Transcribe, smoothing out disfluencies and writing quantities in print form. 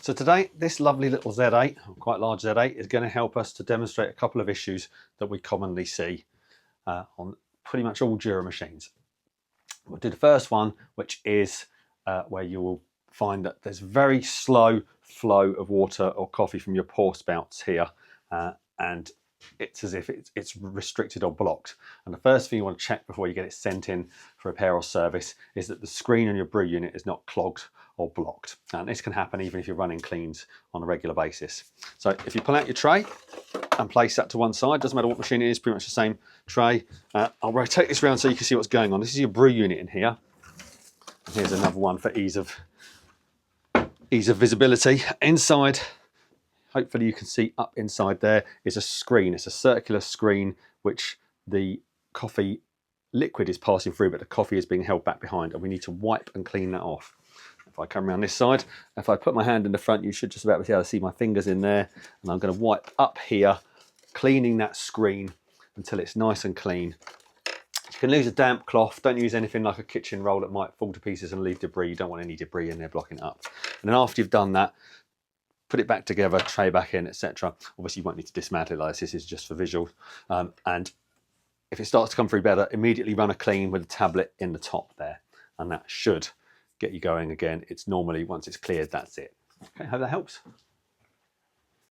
So today, this lovely little Z8, quite large Z8, is going to help us to demonstrate a couple of issues that we commonly see on pretty much all Jura machines. We'll do the first one, which is where you will find that there's very slow flow of water or coffee from your pour spouts here, and it's as if it's restricted or blocked. And the first thing you want to check before you get it sent in for repair or service is that the screen on your brew unit is not clogged or blocked. And this can happen even if you're running cleans on a regular basis. So if you pull out your tray and place that to one side, doesn't matter what machine it is, pretty much the same tray. I'll rotate this around so you can see what's going on. This is your brew unit in here. And here's another one for ease of visibility. Inside, hopefully you can see up inside there is a screen. It's a circular screen which the coffee liquid is passing through, but the coffee is being held back behind, and we need to wipe and clean that off. If I come around this side, if I put my hand in the front, you should just about be able to see my fingers in there, and I'm going to wipe up here, cleaning that screen until it's nice and clean. You can use a damp cloth. Don't use anything like a kitchen roll that might fall to pieces and leave debris. You don't want any debris in there blocking it up. And then after you've done that, put it back together, tray back in, etc. Obviously you won't need to dismantle it like this is just for visual. And if it starts to come through better, immediately run a clean with a tablet in the top there, and that should get you going again. It's normally, once it's cleared, that's it. Okay, hope that helps.